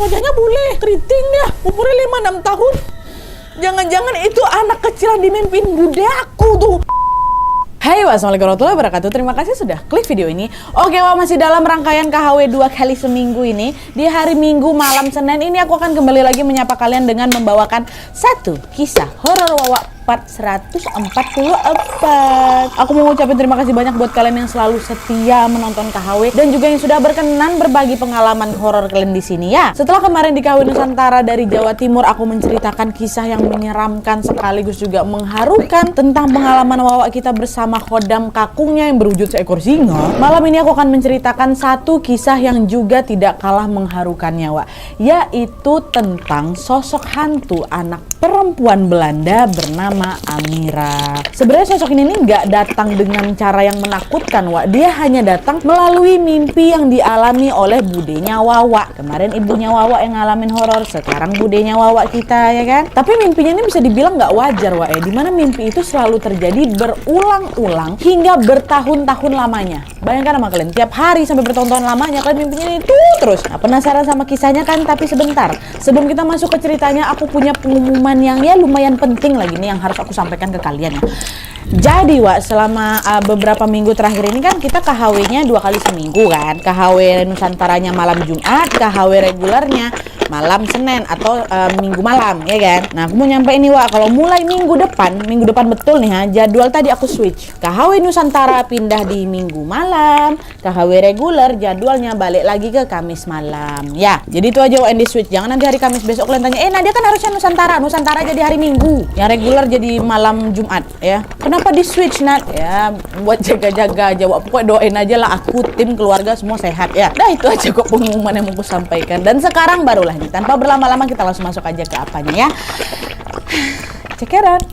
Wajahnya bule, keriting dia, umurnya 5-6 tahun. Jangan-jangan itu anak kecil yang dimimpiin bude aku tuh. Hai, wassalamualaikum warahmatullahi wabarakatuh. Terima kasih sudah klik video ini. Oke, masih dalam rangkaian KHW 2 kali seminggu ini. Di hari Minggu malam Senin ini aku akan kembali lagi menyapa kalian dengan membawakan satu kisah horor Wawa part 144. Aku mau ngucapin terima kasih banyak buat kalian yang selalu setia menonton KHW dan juga yang sudah berkenan berbagi pengalaman horor kalian di sini ya. Setelah kemarin di KHW Nusantara dari Jawa Timur, aku menceritakan kisah yang menyeramkan sekaligus juga mengharukan tentang pengalaman Wawa kita bersama khodam kakungnya yang berwujud seekor singa. Malam ini aku akan menceritakan satu kisah yang juga tidak kalah mengharukannya, Wak, yaitu tentang sosok hantu anak perempuan Belanda bernama Amira. Sebenarnya sosok ini nggak datang dengan cara yang menakutkan, Wak. Dia hanya datang melalui mimpi yang dialami oleh budenya Wawa. Kemarin ibunya Wawa yang ngalamin horor, sekarang budenya Wawa kita, ya kan? Tapi mimpinya ini bisa dibilang nggak wajar, Wak, dimana mimpi itu selalu terjadi berulang-ulang hingga bertahun-tahun lamanya. Bayangkan sama kalian, tiap hari sampai bertahun-tahun lamanya kalian mimpinya itu terus. Nah, penasaran sama kisahnya kan? Tapi sebentar, sebelum kita masuk ke ceritanya, aku punya pengumuman yang ya lumayan penting lagi nih yang harus aku sampaikan ke kalian ya. Jadi, Wak, selama beberapa minggu terakhir ini kan kita KHW-nya 2 kali seminggu kan. KHW Nusantaranya malam Jumat, KHW regulernya malam Senin atau Minggu malam, ya kan? Nah, aku mau nyampe ini, Wak, kalau mulai minggu depan betul nih ha, jadwal tadi aku switch. KHW Nusantara pindah di Minggu malam, KHW reguler jadwalnya balik lagi ke Kamis malam. Ya, jadi itu aja, Wak, yang di switch. Jangan nanti hari Kamis besok kalian tanya, Nadia kan harusnya Nusantara jadi hari Minggu, yang reguler jadi malam Jumat, ya. Kenapa di switch, Nat? Ya, buat jaga-jaga aja, Wak. Pokoknya doain aja lah aku, tim, keluarga semua sehat ya. Nah, itu aja kok pengumuman yang mau aku sampaikan. Dan sekarang barulah nih, tanpa berlama-lama kita langsung masuk aja ke apanya ya. Cekeran.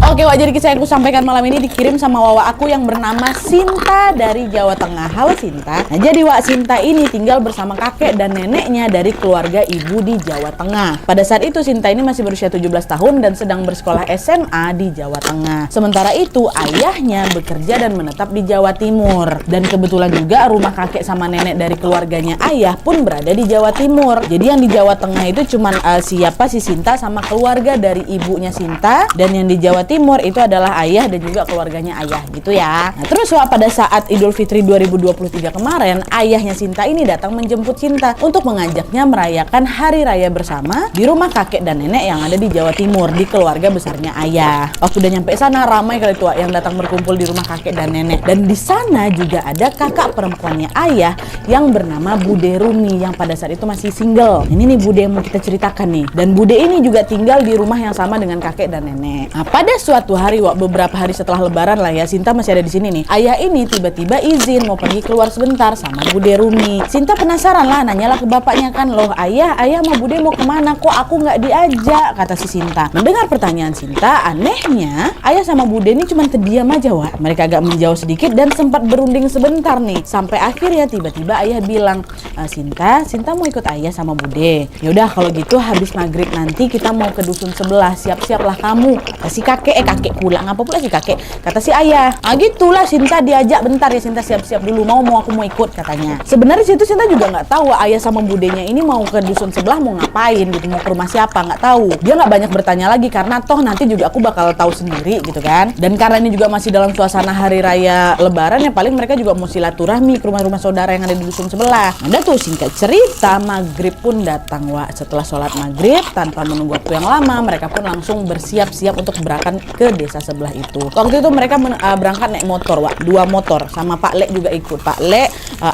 Oke, Wak, jadi kisah yang aku sampaikan malam ini dikirim sama Wawa aku yang bernama Sinta dari Jawa Tengah. Halo Sinta. Nah, jadi Wak, Sinta ini tinggal bersama kakek dan neneknya dari keluarga ibu di Jawa Tengah. Pada saat itu Sinta ini masih berusia 17 tahun dan sedang bersekolah SMA di Jawa Tengah. Sementara itu ayahnya bekerja dan menetap di Jawa Timur. Dan kebetulan juga rumah kakek sama nenek dari keluarganya ayah pun berada di Jawa Timur. Jadi yang di Jawa Tengah itu cuman siapa si Sinta sama keluarga dari ibunya Sinta, dan yang di Jawa Timur itu adalah ayah dan juga keluarganya ayah gitu ya. Nah, terus Wak, pada saat Idul Fitri 2023 kemarin, ayahnya Sinta ini datang menjemput Sinta untuk mengajaknya merayakan hari raya bersama di rumah kakek dan nenek yang ada di Jawa Timur, di keluarga besarnya ayah. Waktu udah nyampe sana ramai kali tua yang datang berkumpul di rumah kakek dan nenek. Dan di sana juga ada kakak perempuannya ayah yang bernama Bude Rumi yang pada saat itu masih single. Ini nih Bude yang mau kita ceritakan nih. Dan Bude ini juga tinggal di rumah yang sama dengan kakek dan nenek. Nah, pada suatu hari, Wak, beberapa hari setelah lebaran lah ya, Sinta masih ada di sini nih. Ayah ini tiba-tiba izin mau pergi keluar sebentar sama Bude Rumi. Sinta penasaran lah, nanyalah ke bapaknya kan, loh ayah sama Bude mau kemana? Kok aku nggak diajak? Kata si Sinta. Mendengar pertanyaan Sinta, anehnya ayah sama Bude ini cuma terdiam aja, Wak. Mereka agak menjauh sedikit dan sempat berunding sebentar nih. Sampai akhirnya tiba-tiba ayah bilang, Sinta mau ikut ayah sama Bude. Yaudah kalau gitu habis maghrib nanti kita mau ke dusun sebelah, siap-siaplah kamu. Si kakek pulang, apa pula si kakek? Kata si ayah. Gitulah Sinta diajak bentar ya, Sinta siap-siap dulu, aku mau ikut katanya. Sebenarnya situ Sinta juga nggak tahu ayah sama budenya ini mau ke dusun sebelah mau ngapain gitu, mau ke rumah siapa nggak tahu. Dia nggak banyak bertanya lagi karena toh nanti juga aku bakal tahu sendiri gitu kan. Dan karena ini juga masih dalam suasana hari raya lebaran ya, paling mereka juga mau silaturahmi ke rumah-rumah saudara yang ada di dusun sebelah. Ada tuh singkat cerita, maghrib pun datang, Wak. Setelah sholat maghrib tanpa menunggu waktu yang lama, mereka pun langsung bersiap-siap untuk berangkat ke desa sebelah itu. Waktu itu mereka berangkat naik motor, Wak, 2 motor, sama Pak Lek juga ikut. Pak Lek,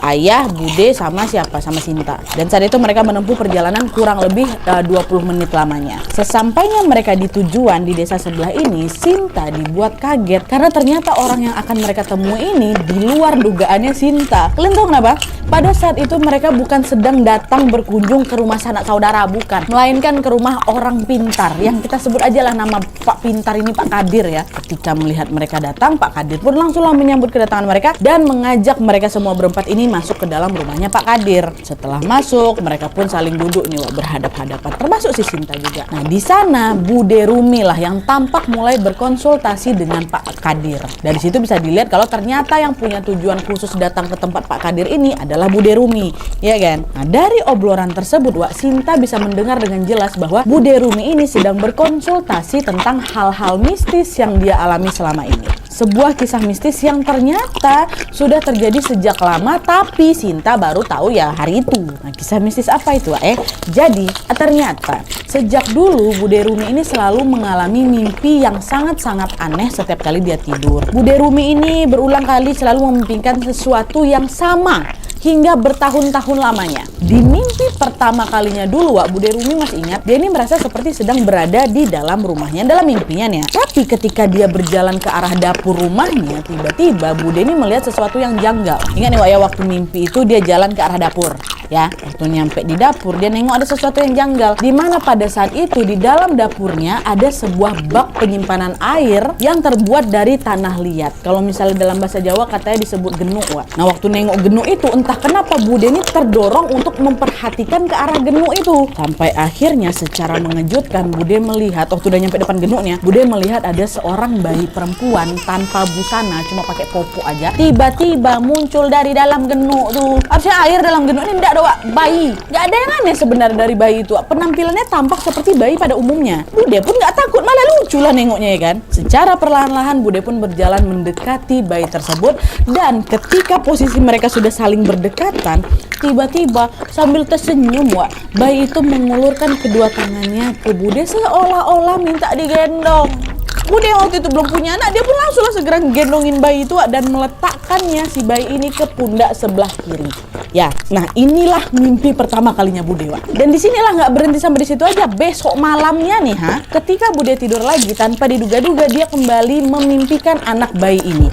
ayah, Bude, sama siapa? Sama Sinta. Dan saat itu mereka menempuh perjalanan kurang lebih 20 menit lamanya. Sesampainya mereka di tujuan di desa sebelah ini, Sinta dibuat kaget karena ternyata orang yang akan mereka temui ini di luar dugaannya Sinta. Kalian tahu kenapa? Pada saat itu mereka bukan sedang datang berkunjung ke rumah sanak saudara, bukan, melainkan ke rumah orang pintar yang kita sebut aja lah nama Pak Pintar ini Pak Kadir ya. Ketika melihat mereka datang, Pak Kadir pun langsunglah menyambut kedatangan mereka dan mengajak mereka semua berempat ini masuk ke dalam rumahnya Pak Kadir. Setelah masuk, mereka pun saling duduk nih Wak, berhadap-hadapan, termasuk si Sinta juga. Nah di sana Bude Rumi lah yang tampak mulai berkonsultasi dengan Pak Kadir. Dari situ bisa dilihat kalau ternyata yang punya tujuan khusus datang ke tempat Pak Kadir ini adalah Bude Rumi, ya kan? Nah dari obrolan tersebut Wak, Sinta bisa mendengar dengan jelas bahwa Bude Rumi ini sedang berkonsultasi tentang hal-hal mistis yang dia alami selama ini. Sebuah kisah mistis yang ternyata sudah terjadi sejak lama, tapi Sinta baru tahu ya hari itu. Nah kisah mistis apa itu Wak? Jadi ternyata sejak dulu Bude Rumi ini selalu mengalami mimpi yang sangat-sangat aneh setiap kali dia tidur. Bude Rumi ini berulang kali selalu memimpikan sesuatu yang sama hingga bertahun-tahun lamanya. Di mimpi pertama kalinya dulu Wak, Bude Rumi masih ingat, dia ini merasa seperti sedang berada di dalam rumahnya, dalam mimpinya nih ya. Tapi ketika dia berjalan ke arah dapur rumahnya, tiba-tiba Bude ini melihat sesuatu yang janggal. Ingat nih Wak ya, waktu mimpi itu dia jalan ke arah dapur. Ya, waktu nyampe di dapur dia nengok ada sesuatu yang janggal. Dimana pada saat itu di dalam dapurnya ada sebuah bak penyimpanan air yang terbuat dari tanah liat. Kalau misalnya dalam bahasa Jawa katanya disebut genuk Wak. Nah waktu nengok genuk itu entah kenapa Bude ini terdorong untuk memperhatikan ke arah genuk itu. Sampai akhirnya secara mengejutkan Bude melihat, waktu udah nyampe depan genuknya, Bude melihat ada seorang bayi perempuan tanpa busana, cuma pakai popo aja. Tiba-tiba muncul dari dalam genuk tuh. Harusnya air dalam genuk ini enggak ada Wak, bayi. Gak ada yang aneh sebenarnya dari bayi itu Wak. Penampilannya tampak seperti bayi pada umumnya. Bude pun gak takut, malah lucu lah nengoknya ya kan. Secara perlahan-lahan Bude pun berjalan mendekati bayi tersebut. Dan ketika posisi mereka sudah saling berdekatan, tiba-tiba sambil tersenyum Wak, bayi itu mengulurkan kedua tangannya ke Bude seolah-olah minta digendong. Bude yang waktu itu belum punya anak, dia pun langsung segera gendongin bayi itu Wak, dan meletakkannya si bayi ini ke pundak sebelah kiri. Ya, nah inilah mimpi pertama kalinya Bude Wak. Dan disinilah nggak berhenti sampai di situ aja. Besok malamnya nih ketika Bude tidur lagi, tanpa diduga-duga dia kembali memimpikan anak bayi ini.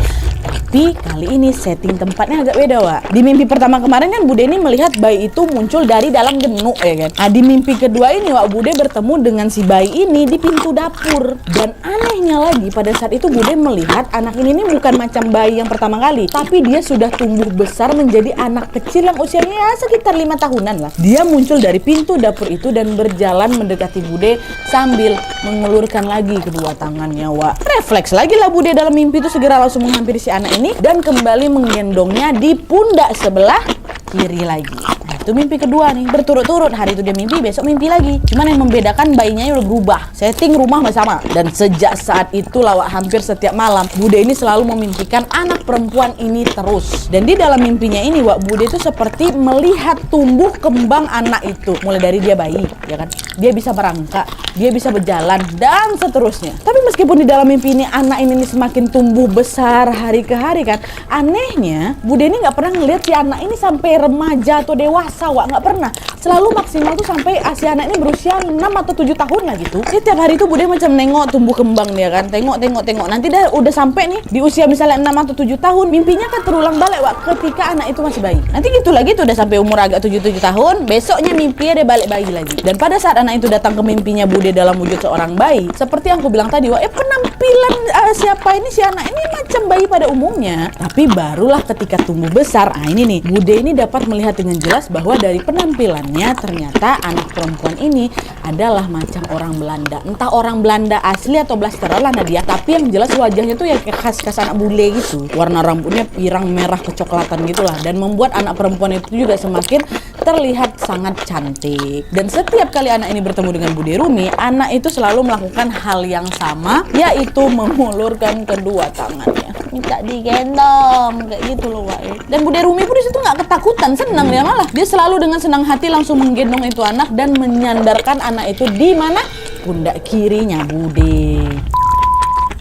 Tapi kali ini setting tempatnya agak beda Wak. Di mimpi pertama kemarin kan Bude ini melihat bayi itu muncul dari dalam genuk ya kan. Nah di mimpi kedua ini Wak, Bude bertemu dengan si bayi ini di pintu dapur. Dan anehnya lagi pada saat itu Bude melihat anak ini bukan macam bayi yang pertama kali, tapi dia sudah tumbuh besar menjadi anak kecil yang usianya ya sekitar 5 tahunan lah. Dia muncul dari pintu dapur itu dan berjalan mendekati Bude sambil mengulurkan lagi kedua tangannya Wak. Refleks lagi lah Bude dalam mimpi itu segera langsung menghampiri si anak ini dan kembali menggendongnya di pundak sebelah kiri lagi. Nah, itu mimpi kedua nih, berturut-turut. Hari itu dia mimpi, besok mimpi lagi. Cuman yang membedakan bayinya udah berubah. Setting rumah masih sama. Dan sejak saat itu Wak, hampir setiap malam Bude ini selalu memimpikan anak perempuan ini terus. Dan di dalam mimpinya ini Wak, Bude itu seperti melihat tumbuh kembang anak itu. Mulai dari dia bayi, ya kan? Dia bisa merangkak, dia bisa berjalan dan seterusnya. Tapi meskipun di dalam mimpi ini anak ini semakin tumbuh besar hari ke hari kan, anehnya Bude ini nggak pernah ngelihat si anak ini sampai remaja atau dewasa Wak, nggak pernah. Selalu maksimal tuh sampai si anak ini berusia 6 atau 7 tahun lah gitu. Jadi tiap hari itu Bude macam nengok tumbuh kembang dia kan, tengok. Nanti udah sampai nih di usia misalnya 6 atau 7 tahun, mimpinya kan terulang balik Wak, ketika anak itu masih bayi. Nanti gitu lagi tuh udah sampai umur agak 7 tahun, besoknya mimpinya dia balik bayi lagi. Dan pada saat anak itu datang ke mimpinya Bude dalam wujud seorang bayi, seperti yang aku bilang tadi Wak, penampilan siapa ini, si anak ini macam bayi pada umumnya. Tapi barulah ketika tumbuh besar, ini nih Bude ini dapat melihat dengan jelas bahwa dari penampilannya ternyata anak perempuan ini adalah macam orang Belanda. Entah orang Belanda asli atau blasteran lah Nadia, tapi yang jelas wajahnya tuh ya khas anak bule gitu. Warna rambutnya pirang merah kecoklatan gitulah, dan membuat anak perempuan itu juga semakin terlihat sangat cantik. Dan setiap kali anak ini bertemu dengan Bude Rumi, anak itu selalu melakukan hal yang sama, yaitu mengulurkan kedua tangannya, minta digendong kayak gitu loh Wak. Dan Bude Rumi pun di situ nggak ketakutan, senang dia malah. Dia selalu dengan senang hati langsung menggendong itu anak dan menyandarkan anak itu di mana? Pundak kirinya Bude.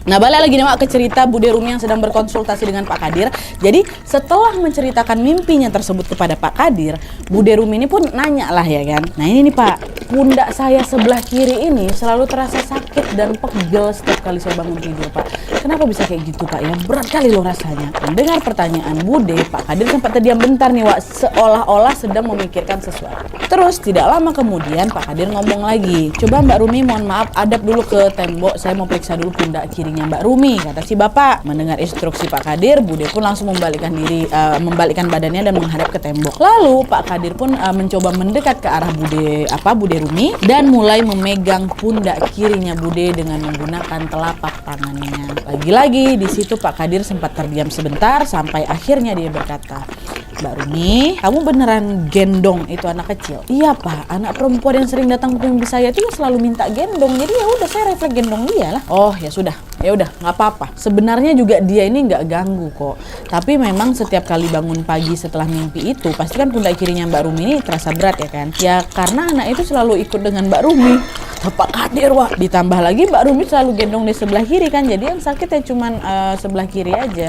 Nah, balik lagi nih Wak ke cerita Bude Rumi yang sedang berkonsultasi dengan Pak Kadir. Jadi setelah menceritakan mimpinya tersebut kepada Pak Kadir, Bude Rumi ini pun nanya lah ya kan. Nah ini nih Pak, pundak saya sebelah kiri ini selalu terasa sakit dan pegel setiap kali saya bangun tidur Pak. Kenapa bisa kayak gitu Pak ya? Berat kali loh rasanya. Mendengar pertanyaan Bude, Pak Kadir sempat terdiam bentar nih Wak, seolah-olah sedang memikirkan sesuatu. Terus tidak lama kemudian Pak Kadir ngomong lagi, coba Mbak Rumi mohon maaf hadap dulu ke tembok, saya mau periksa dulu pundak kirinya Mbak Rumi, kata si bapak. Mendengar instruksi Pak Kadir, Bude pun langsung membalikkan badannya dan menghadap ke tembok. Lalu Pak Kadir pun mencoba mendekat ke arah Bude Rumi dan mulai memegang pundak kirinya Bude dengan menggunakan telapak tangannya. Lagi-lagi di situ Pak Kadir sempat terdiam sebentar sampai akhirnya dia berkata, Mbak Rumi, kamu beneran gendong itu anak kecil? Iya Pak, anak perempuan yang sering datang ke mimpi saya itu selalu minta gendong. Jadi ya udah saya refleks gendong dia lah. Oh ya sudah, nggak apa-apa. Sebenarnya juga dia ini nggak ganggu kok. Tapi memang setiap kali bangun pagi setelah mimpi itu, pasti kan pundak kirinya Mbak Rumi ini terasa berat ya kan? Ya karena anak itu selalu ikut dengan Mbak Rumi. Pak Kadir Wak. Ditambah lagi Mbak Rumi selalu gendong di sebelah kiri kan. Jadi yang sakit ya cuman sebelah kiri aja.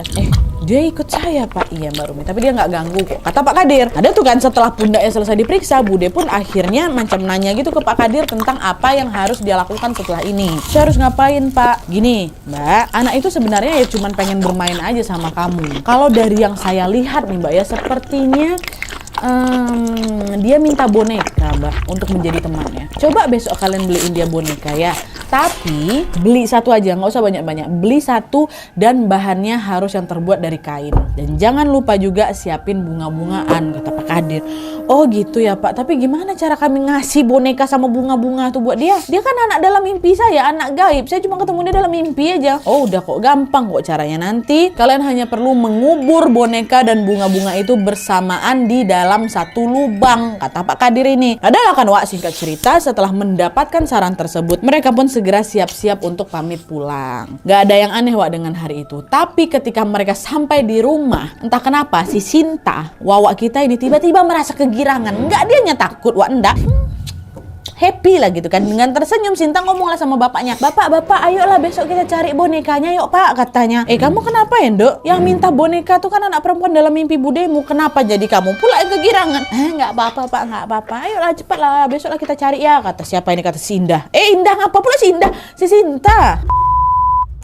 Dia ikut saya Pak. Iya Mbak Rumi, tapi dia nggak ganggu kok, kata Pak Kadir. Ada tuh kan setelah pundaknya selesai diperiksa, Bude pun akhirnya macam nanya gitu ke Pak Kadir tentang apa yang harus dia lakukan setelah ini. Saya harus ngapain Pak? Gini Mbak, anak itu sebenarnya ya cuman pengen bermain aja sama kamu. Kalau dari yang saya lihat nih Mbak ya, sepertinya dia minta boneka Mbak untuk menjadi temannya. Coba besok kalian beliin dia boneka ya. Tapi beli satu aja, nggak usah banyak-banyak. Beli satu dan bahannya harus yang terbuat dari kain. Dan jangan lupa juga siapin bunga-bungaan, kata Pak Kadir. Oh gitu ya Pak, tapi gimana cara kami ngasih boneka sama bunga-bunga tuh buat dia? Dia kan anak dalam mimpi saya, anak gaib. Saya cuma ketemu dia dalam mimpi aja. Oh udah kok, gampang kok caranya. Nanti kalian hanya perlu mengubur boneka dan bunga-bunga itu bersamaan di dalam satu lubang, kata Pak Kadir ini. Adalah kan Wak, singkat cerita setelah mendapatkan saran tersebut, mereka pun segera siap-siap untuk pamit pulang. Gak ada yang aneh Wak dengan hari itu. Tapi ketika mereka sampai di rumah, entah kenapa si Sinta, Wawa kita ini tiba-tiba merasa kegirangan. Enggak, dianya takut Wak, enggak. Happy lah gitu kan. Dengan tersenyum Sinta ngomonglah sama bapaknya, Bapak, ayolah besok kita cari bonekanya yuk Pak, katanya. Kamu kenapa ya Nduk? Yang minta boneka tuh kan anak perempuan dalam mimpi budemu. Kenapa jadi kamu pula yang kegirangan? Nggak apa-apa Pak, nggak apa-apa. Ayolah cepatlah, besoklah kita cari ya, kata siapa ini, kata si Indah. Indah ngapa pula si Indah? Si Sinta.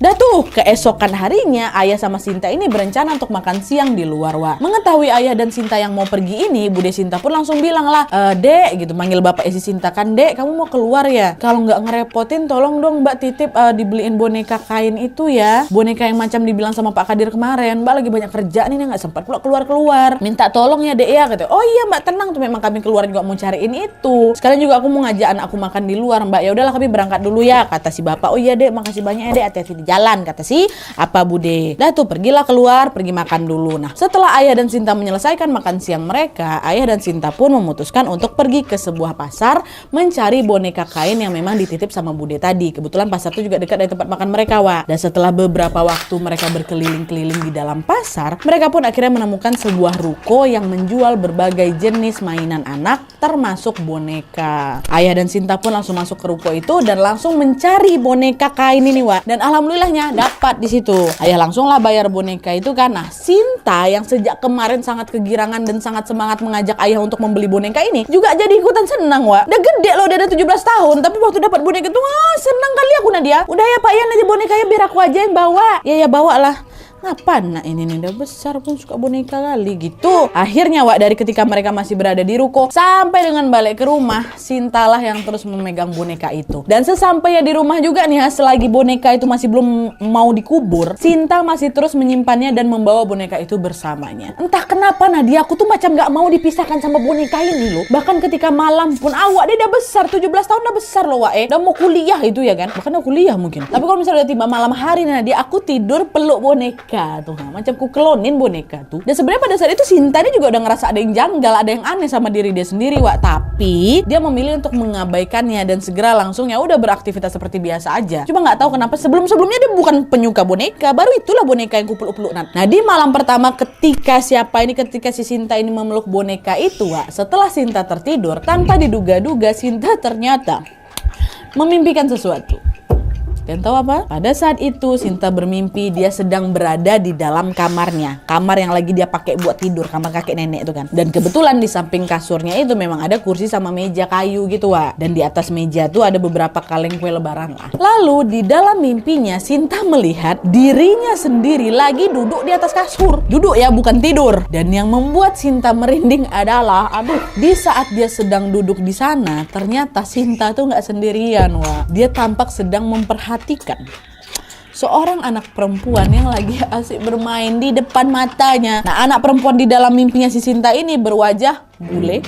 Dah tuh, keesokan harinya Ayah sama Sinta ini berencana untuk makan siang di luar Wak. Mengetahui Ayah dan Sinta yang mau pergi ini, Bude Sinta pun langsung bilang lah, Dek, gitu, manggil bapak si Sinta kan, Dek, kamu mau keluar ya? Kalau nggak ngerepotin, tolong dong Mbak titip dibeliin boneka kain itu ya. Boneka yang macam dibilang sama Pak Kadir kemarin. Mbak lagi banyak kerja nih, nggak sempat pula keluar-keluar. Minta tolong ya Dek ya, kata. Oh iya Mbak, tenang tuh, memang kami keluar juga mau cariin itu. Sekalian juga aku mau ngajak anak aku makan di luar Mbak. Ya udahlah kami berangkat dulu ya, kata si bapak. Oh iya Dek, makasih banyak ya Dek, hati-hati di jalan, kata si Bude. Dah tuh, pergilah keluar, pergi makan dulu. Nah, setelah Ayah dan Sinta menyelesaikan makan siang mereka, Ayah dan Sinta pun memutuskan untuk pergi ke sebuah pasar mencari boneka kain yang memang dititip sama Bude tadi. Kebetulan pasar itu juga dekat dari tempat makan mereka Wak. Dan setelah beberapa waktu mereka berkeliling-keliling di dalam pasar, mereka pun akhirnya menemukan sebuah ruko yang menjual berbagai jenis mainan anak termasuk boneka. Ayah dan Sinta pun langsung masuk ke ruko itu dan langsung mencari boneka kain ini Wak. Dan alhamdulillahnya dapat di situ. Ayah langsunglah bayar boneka itu kan. Nah, Sinta yang sejak kemarin sangat kegirangan dan sangat semangat mengajak Ayah untuk membeli boneka ini juga jadi ikutan senang Wak. Udah gede loh, udah ada 17 tahun, tapi waktu dapat boneka itu senang kali aku Nadia. Udah ya Pak ya, nanti bonekanya biar aku aja yang bawa. Ya bawa lah. Ngapain nak ini nih, udah besar pun suka boneka kali gitu. Akhirnya Wak, dari ketika mereka masih berada di ruko sampai dengan balik ke rumah, Sintalah yang terus memegang boneka itu. Dan sesampainya di rumah juga nih, selagi boneka itu masih belum mau dikubur, Sinta masih terus menyimpannya dan membawa boneka itu bersamanya. Entah kenapa Nadia, aku tuh macam gak mau dipisahkan sama boneka ini loh. Bahkan ketika malam pun awak dia udah besar, 17 tahun udah besar loh Wak. Udah mau kuliah itu ya kan. Bahkan udah kuliah mungkin. Tapi kalau misalnya udah tiba malam hari Nadia, aku tidur peluk boneka tuh, macam ku klonin boneka tuh. Dan sebenarnya pada saat itu Sinta ini juga udah ngerasa ada yang janggal, ada yang aneh sama diri dia sendiri Wak. Tapi dia memilih untuk mengabaikannya dan segera langsung ya udah beraktivitas seperti biasa aja. Cuma nggak tahu kenapa sebelumnya dia bukan penyuka boneka, baru itulah boneka yang ku peluk-peluk. Nah, di malam pertama ketika si Sinta ini memeluk boneka itu Wak, setelah Sinta tertidur, tanpa diduga-duga Sinta ternyata memimpikan sesuatu. Kalian tahu apa? Pada saat itu Sinta bermimpi dia sedang berada di dalam kamarnya. Kamar yang lagi dia pakai buat tidur, kamar kakek nenek itu kan. Dan kebetulan di samping kasurnya itu memang ada kursi sama meja kayu gitu, Wak. Dan di atas meja tuh ada beberapa kaleng kue lebaran lah. Lalu di dalam mimpinya Sinta melihat dirinya sendiri lagi duduk di atas kasur. Duduk ya, bukan tidur. Dan yang membuat Sinta merinding adalah, di saat dia sedang duduk di sana, ternyata Sinta tuh nggak sendirian, Wak. Dia tampak sedang memperhatikan seorang anak perempuan yang lagi asik bermain di depan matanya. Nah, anak perempuan di dalam mimpinya si Sinta ini berwajah bule.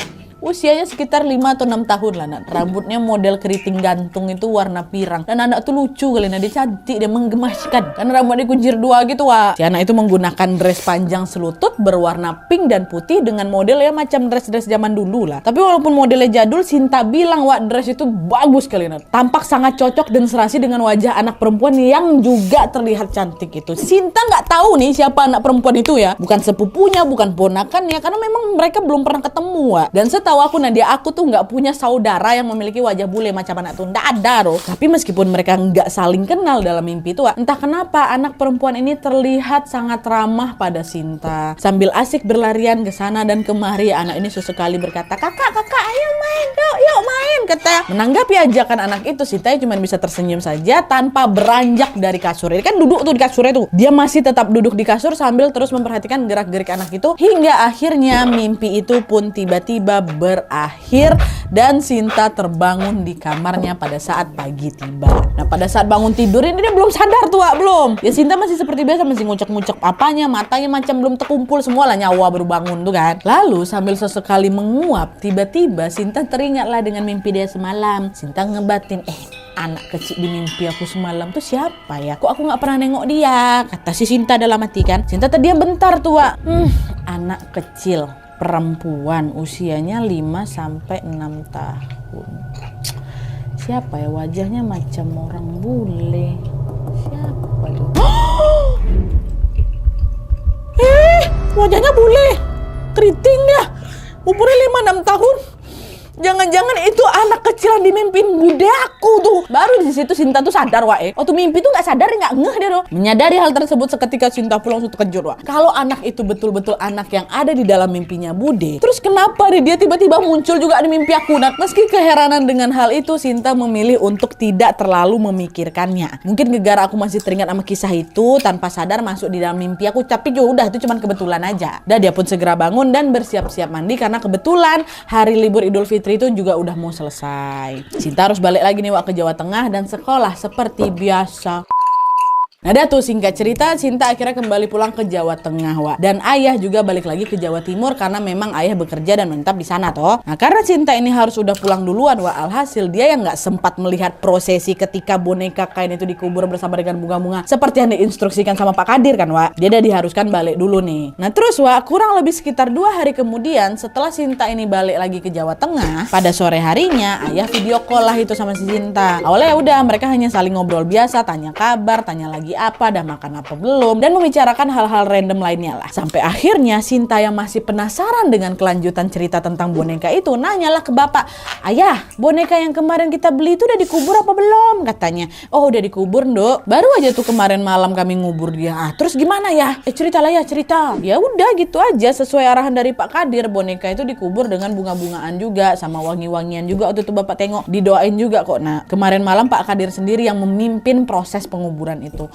Usianya sekitar 5 atau 6 tahun lah. Nah, rambutnya model keriting gantung itu warna pirang. Dan anak tuh lucu kali. Nah, dia cantik, dia menggemaskan. Kan rambutnya kuncir dua gitu, Wak. Si anak itu menggunakan dress panjang selutut berwarna pink dan putih dengan model ya macam dress-dress zaman dulu lah. Tapi walaupun modelnya jadul, Sinta bilang, Wak, dress itu bagus kali. Nah, tampak sangat cocok dan serasi dengan wajah anak perempuan yang juga terlihat cantik itu. Sinta nggak tahu nih siapa anak perempuan itu ya. Bukan sepupunya, bukan ponakannya. Karena memang mereka belum pernah ketemu, Wak. Dan tahu aku Nadia, aku tuh nggak punya saudara yang memiliki wajah bule macam anak tuh, nggak ada loh. Tapi meskipun mereka nggak saling kenal dalam mimpi itu, entah kenapa anak perempuan ini terlihat sangat ramah pada Sinta. Sambil asik berlarian ke sana dan kemari, anak ini sesekali berkata, kakak, ayo main dong, yuk main, kata. Menanggapi ajakan anak itu, Sinta cuma bisa tersenyum saja tanpa beranjak dari kasur. Ini kan duduk tuh di kasurnya tuh. Dia masih tetap duduk di kasur sambil terus memperhatikan gerak-gerik anak itu, hingga akhirnya mimpi itu pun tiba-tiba berakhir dan Sinta terbangun di kamarnya pada saat pagi tiba. Nah, pada saat bangun tidur ini dia belum sadar tuh, Wak, belum. Ya Sinta masih seperti biasa, masih ngucek-ngucek apanya, matanya macam belum terkumpul semua lah, nyawa baru bangun tuh kan. Lalu sambil sesekali menguap, tiba-tiba Sinta teringatlah dengan mimpi dia semalam. Sinta ngebatin, anak kecil di mimpi aku semalam tuh siapa ya? Kok aku nggak pernah nengok dia? Kata si Sinta dalam hati kan. Sinta terdiam bentar tuh, Wak. Anak kecil perempuan usianya 5-6 tahun. Siapa ya? Wajahnya macam orang bule. Siapa tuh? Wajahnya bule. Keriting dia. Umurnya 5-6 tahun. Jangan-jangan itu anak kecil yang dimimpin bude aku tuh. Baru di situ Sinta tuh sadar, Wak. Waktu mimpi tuh nggak sadar, nggak ngeh dia loh. Menyadari hal tersebut seketika Sinta pulang langsung terkejut, Wak. Kalau anak itu betul-betul anak yang ada di dalam mimpinya bude, terus kenapa dia tiba-tiba muncul juga di mimpi aku? Nah, meski keheranan dengan hal itu, Sinta memilih untuk tidak terlalu memikirkannya. Mungkin gara-gara aku masih teringat sama kisah itu, tanpa sadar masuk di dalam mimpi aku. Tapi udah, itu cuma kebetulan aja. Dan dia pun segera bangun dan bersiap-siap mandi karena kebetulan hari libur Idul Fitri itu juga udah mau selesai. Sinta harus balik lagi nih, Wak, ke Jawa Tengah dan sekolah seperti biasa. Nah, dah tuh singkat cerita, Sinta akhirnya kembali pulang ke Jawa Tengah, Wak. Dan ayah juga balik lagi ke Jawa Timur karena memang ayah bekerja dan menetap di sana toh. Nah, karena Sinta ini harus udah pulang duluan, Wak, alhasil dia yang nggak sempat melihat prosesi ketika boneka kain itu dikubur bersama dengan bunga-bunga seperti yang diinstruksikan sama Pak Kadir kan, Wak. Dia udah diharuskan balik dulu nih. Nah, terus, Wak, kurang lebih sekitar 2 hari kemudian setelah Sinta ini balik lagi ke Jawa Tengah, pada sore harinya ayah video call lah itu sama si Sinta. Awalnya ya udah, mereka hanya saling ngobrol biasa, tanya kabar, tanya lagi apa, dan makan apa belum, dan membicarakan hal-hal random lainnya lah. Sampai akhirnya Sinta yang masih penasaran dengan kelanjutan cerita tentang boneka itu nanyalah ke bapak, ayah, boneka yang kemarin kita beli itu udah dikubur apa belum? Katanya, oh udah dikubur, Nduk. Baru aja tuh kemarin malam kami ngubur dia. Terus gimana ya? Ceritalah ya, cerita. Ya udah gitu aja, sesuai arahan dari Pak Kadir, boneka itu dikubur dengan bunga-bungaan juga, sama wangi-wangian juga. Waktu itu bapak tengok, didoain juga kok. Nah, kemarin malam Pak Kadir sendiri yang memimpin proses penguburan itu.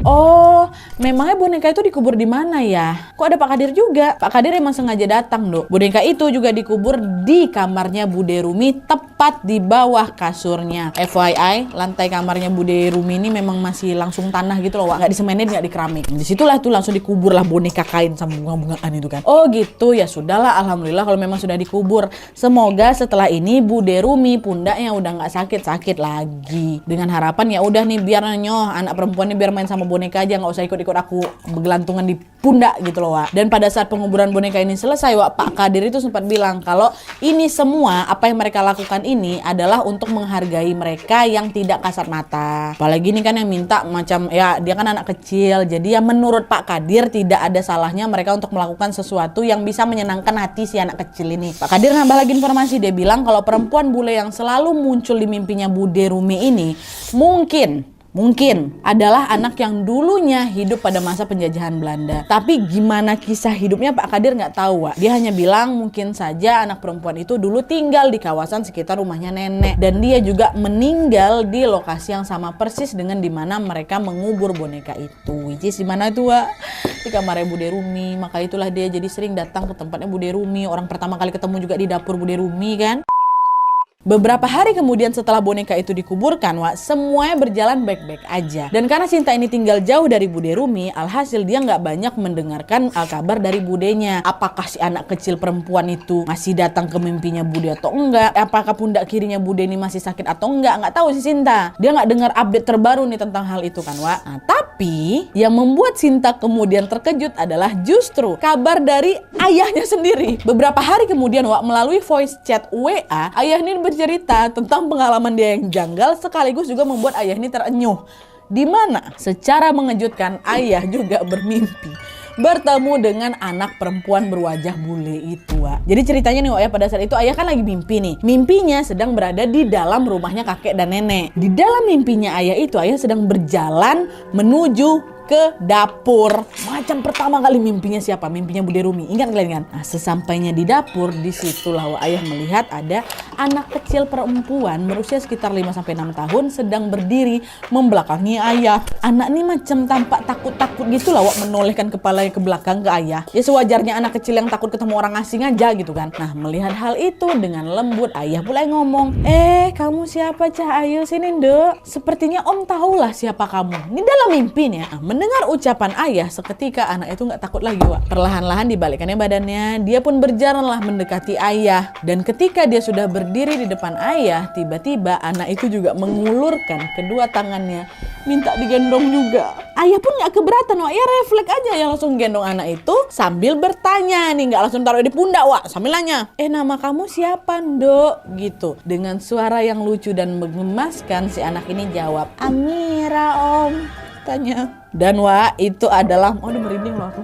Oh, memangnya boneka itu dikubur di mana ya? Kok ada Pak Kadir juga? Pak Kadir emang sengaja datang, Dok. Boneka itu juga dikubur di kamarnya Bude Rumi, tepat di bawah kasurnya. FYI, lantai kamarnya Bude Rumi ini memang masih langsung tanah gitu loh, Wak. Nggak disemenin, nggak di keramik. Disitulah tuh langsung dikubur lah boneka kain sama bunga-bungaan itu kan. Oh gitu, ya sudahlah. Alhamdulillah kalau memang sudah dikubur. Semoga setelah ini Bude Rumi pundaknya udah nggak sakit-sakit lagi. Dengan harapan ya udah nih, biar nyoh anak perempuan ini biar main sama boneka aja, nggak usah ikut-ikut aku bergelantungan di pundak gitu loh, Wak. Dan pada saat penguburan boneka ini selesai, Wak, Pak Kadir itu sempat bilang kalau ini semua apa yang mereka lakukan ini adalah untuk menghargai mereka yang tidak kasat mata. Apalagi ini kan yang minta macam ya dia kan anak kecil, jadi ya menurut Pak Kadir tidak ada salahnya mereka untuk melakukan sesuatu yang bisa menyenangkan hati si anak kecil ini. Pak Kadir nambah lagi informasi, dia bilang kalau perempuan bule yang selalu muncul di mimpinya Bude Rumi ini mungkin mungkin adalah anak yang dulunya hidup pada masa penjajahan Belanda. Tapi gimana kisah hidupnya Pak Kadir nggak tahu, Wak. Dia hanya bilang mungkin saja anak perempuan itu dulu tinggal di kawasan sekitar rumahnya nenek. Dan dia juga meninggal di lokasi yang sama persis dengan dimana mereka mengubur boneka itu. Which is dimana itu, Wak? Di kamarnya Bude Rumi. Maka itulah dia jadi sering datang ke tempatnya Bude Rumi. Orang pertama kali ketemu juga di dapur Bude Rumi kan. Beberapa hari kemudian setelah boneka itu dikuburkan, Wak, semuanya berjalan baik-baik aja. Dan karena Sinta ini tinggal jauh dari Bude Rumi, alhasil dia nggak banyak mendengarkan kabar dari budenya. Apakah si anak kecil perempuan itu masih datang ke mimpinya Bude atau enggak? Apakah pundak kirinya Bude ini masih sakit atau enggak? Nggak tahu si Sinta. Dia nggak dengar update terbaru nih tentang hal itu kan, Wak. Nah, tapi yang membuat Sinta kemudian terkejut adalah justru kabar dari ayahnya sendiri. Beberapa hari kemudian, Wak, melalui voice chat WA, ayah ini cerita tentang pengalaman dia yang janggal sekaligus juga membuat ayah ini terenyuh. Di mana secara mengejutkan ayah juga bermimpi bertemu dengan anak perempuan berwajah bule itu, Wak. Jadi ceritanya nih, Wak, ya, pada saat itu ayah kan lagi mimpi nih. Mimpinya sedang berada di dalam rumahnya kakek dan nenek. Di dalam mimpinya ayah itu, ayah sedang berjalan menuju ke dapur. Macam pertama kali mimpinya siapa? Mimpinya Bude Rumi. Ingat kalian kan? Nah, sesampainya di dapur, disitulah ayah melihat ada anak kecil perempuan berusia sekitar 5-6 tahun sedang berdiri membelakangi ayah. Anak ini macam tampak takut-takut gitu lah, Wak, menolehkan kepalanya ke belakang ke ayah. Ya sewajarnya anak kecil yang takut ketemu orang asing aja gitu kan. Nah, melihat hal itu dengan lembut, ayah mulai ngomong, kamu siapa, Cah? Ayo sini, Nduk. Sepertinya Om tahulah siapa kamu. Ini dalam mimpi nih ya. Mendengar ucapan ayah, seketika anak itu nggak takut lagi, Wak. Perlahan-lahan dibalikkannya badannya, dia pun berjalanlah mendekati ayah. Dan ketika dia sudah berdiri di depan ayah, tiba-tiba anak itu juga mengulurkan kedua tangannya, minta digendong juga. Ayah pun nggak keberatan, Wak. Ya refleks aja ya langsung gendong anak itu sambil bertanya nih, nggak langsung taruh di pundak, Wak, sambil nanya, nama kamu siapa, Nduk? Gitu. Dengan suara yang lucu dan menggemaskan, si anak ini jawab, Amira, Om. Tanya. Dan, Wak, itu adalah, udah merinding loh aku.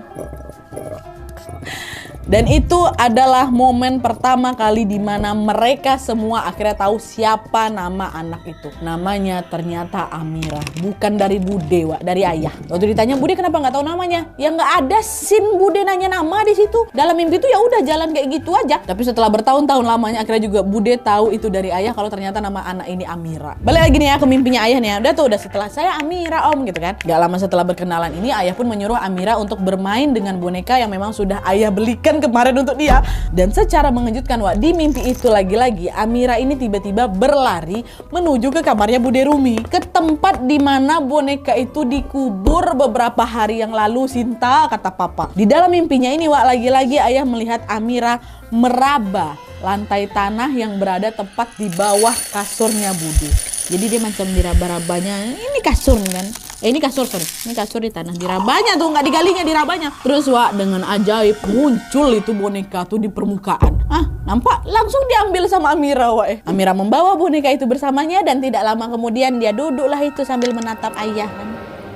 Dan itu adalah momen pertama kali di mana mereka semua akhirnya tahu siapa nama anak itu. Namanya ternyata Amira, bukan dari Bude, Wak, dari ayah. Waktu ditanya, Bude kenapa nggak tahu namanya? Ya nggak ada scene Bude nanya nama di situ. Dalam mimpi itu ya udah jalan kayak gitu aja. Tapi setelah bertahun-tahun lamanya akhirnya juga Bude tahu itu dari ayah kalau ternyata nama anak ini Amira. Balik lagi nih ya ke mimpinya ayah nih ya. Udah setelah saya Amira, Om, gitu kan. Gak lama setelah berkenalan ini, ayah pun menyuruh Amira untuk bermain dengan boneka yang memang sudah ayah belikan kemarin untuk dia. Dan secara mengejutkan, Wak, di mimpi itu lagi-lagi Amira ini tiba-tiba berlari menuju ke kamarnya Bude Rumi, ke tempat di mana boneka itu dikubur beberapa hari yang lalu, Sinta, kata papa. Di dalam mimpinya ini, Wak, lagi-lagi ayah melihat Amira meraba lantai tanah yang berada tepat di bawah kasurnya Bude. Jadi dia macam diraba-rabanya, ini kasur kan? Ini kasur, sorry. Ini kasur di tanah, dirabanya tuh, nggak digalinya, dirabanya. Terus, Wak, dengan ajaib muncul itu boneka tuh di permukaan. Nampak? Langsung diambil sama Amira, Wak. Amira membawa boneka itu bersamanya dan tidak lama kemudian dia duduklah itu sambil menatap ayah kan.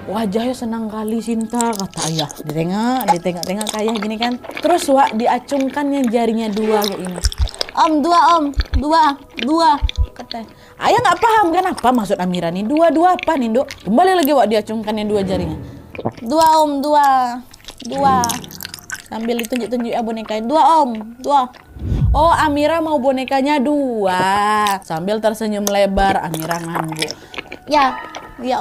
Wajahnya senang kali Sinta, kata ayah. Ditengok-tengok ke ayah gini kan. Terus, Wak, diacungkannya jarinya dua kayak ini. Om, dua. Kata ayah nggak paham kan apa maksud Amira nih, dua apa nih, Dok? Kembali lagi, Wak, diacungkannya dua jarinya. Dua, Om, dua. Sambil ditunjuk-tunjuk ya bonekanya. Dua, Om, dua. Oh, Amira mau bonekanya dua. Sambil tersenyum lebar, Amira ngangguk. Ya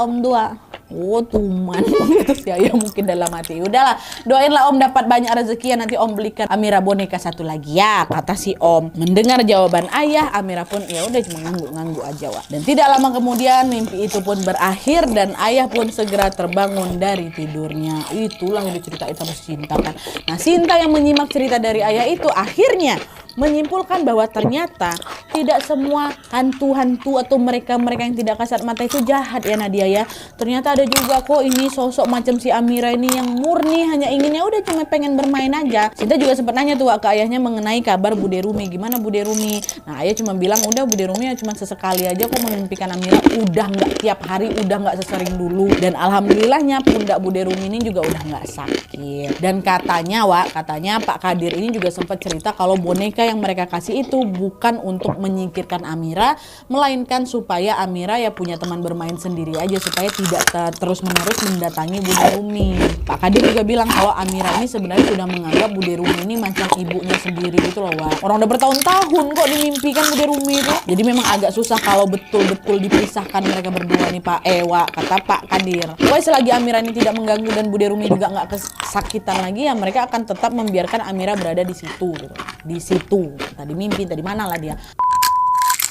Om, dua. Oh, tuman gitu sih ayah mungkin dalam hati. Udahlah, doainlah Om dapat banyak rezeki ya, nanti Om belikan Amira boneka satu lagi ya, kata si Om. Mendengar jawaban ayah, Amira pun ya udah cuma ngangguk-ngangguk aja, Wak. Dan tidak lama kemudian mimpi itu pun berakhir dan ayah pun segera terbangun dari tidurnya. Itulah yang diceritain sama Sinta kan. Nah, Sinta yang menyimak cerita dari ayah itu akhirnya menyimpulkan bahwa ternyata tidak semua hantu-hantu atau mereka-mereka yang tidak kasat mata itu jahat ya, Nadia ya. Ternyata ada juga kok ini sosok macam si Amira ini yang murni hanya inginnya udah cuma pengen bermain aja. Sinta juga sempat nanya tuh, Wak, ke ayahnya mengenai kabar Bude Rumi. Gimana Bude Rumi? Nah, ayah cuma bilang udah Bude Rumi ya cuma sesekali aja kok memimpikan Amira, udah nggak tiap hari, udah nggak sesering dulu. Dan alhamdulillahnya pundak Bude Rumi ini juga udah nggak sakit. Dan katanya, Wak, Pak Kadir ini juga sempat cerita kalau boneka yang mereka kasih itu bukan untuk menyingkirkan Amira, melainkan supaya Amira ya punya teman bermain sendiri aja, supaya tidak terus-menerus mendatangi Bude Rumi. Pak Kadir juga bilang kalau Amira ini sebenarnya sudah menganggap Bude Rumi ini macam ibunya sendiri gitu loh, Wak. Orang udah bertahun-tahun kok dimimpikan Bude Rumi itu. Jadi memang agak susah kalau betul-betul dipisahkan mereka berdua nih Pak Wak, kata Pak Kadir. Pokoknya selagi Amira ini tidak mengganggu dan Bude Rumi juga nggak kesakitan lagi, ya mereka akan tetap membiarkan Amira berada di situ gitu. Di situ. Tadi mimpi, tadi mana lah dia.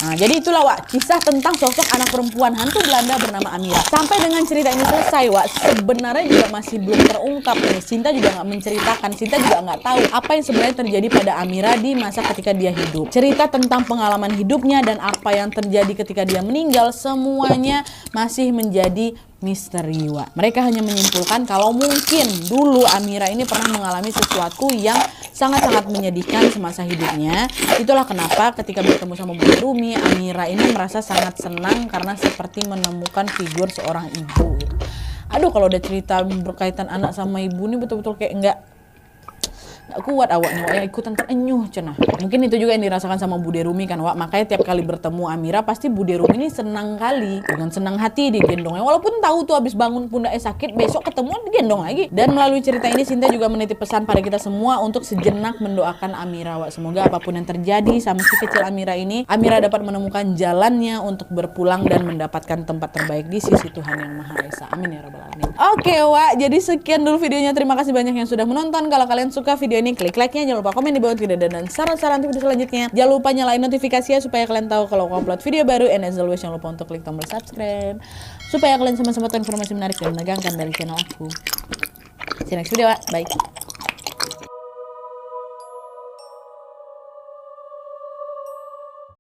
Nah, jadi itulah Wak, kisah tentang sosok anak perempuan hantu Belanda bernama Amira. Sampai dengan cerita ini selesai Wak, sebenarnya juga masih belum terungkap nih. Sinta juga nggak menceritakan, Sinta juga nggak tahu apa yang sebenarnya terjadi pada Amira di masa ketika dia hidup. Cerita tentang pengalaman hidupnya dan apa yang terjadi ketika dia meninggal, semuanya masih menjadi misteri Wak. Mereka hanya menyimpulkan kalau mungkin dulu Amira ini pernah mengalami sesuatu yang sangat-sangat menyedihkan semasa hidupnya. Itulah kenapa ketika bertemu sama Bude Rumi, Amira ini merasa sangat senang karena seperti menemukan figur seorang ibu. Aduh, kalau udah cerita berkaitan anak sama ibu ini betul-betul kayak nggak kuat awaknya Wak, ya ikutan terenyuh cenah. Mungkin itu juga yang dirasakan sama Bude Rumi kan Wak, makanya tiap kali bertemu Amira pasti Bude Rumi ini senang kali, dengan senang hati digendongnya, walaupun tahu tuh habis bangun pundaknya sakit, besok ketemu digendong lagi. Dan melalui cerita ini Sinta juga menitip pesan pada kita semua untuk sejenak mendoakan Amira Wak. Semoga apapun yang terjadi sama si kecil Amira ini, Amira dapat menemukan jalannya untuk berpulang dan mendapatkan tempat terbaik di sisi Tuhan Yang Maha Esa. Amin ya rabbal alamin. Oke Wak, jadi sekian dulu videonya. Terima kasih banyak yang sudah menonton. Kalau kalian suka video ini, klik like-nya, jangan lupa komen di bawah tidak ada dan saran-saran video selanjutnya. Jangan lupa nyalain notifikasinya supaya kalian tahu kalau aku upload video baru. And as always, jangan lupa untuk klik tombol subscribe supaya kalian sama-sama tahu informasi menarik dan menegangkan dari channel aku. See you next video, Wak. Bye.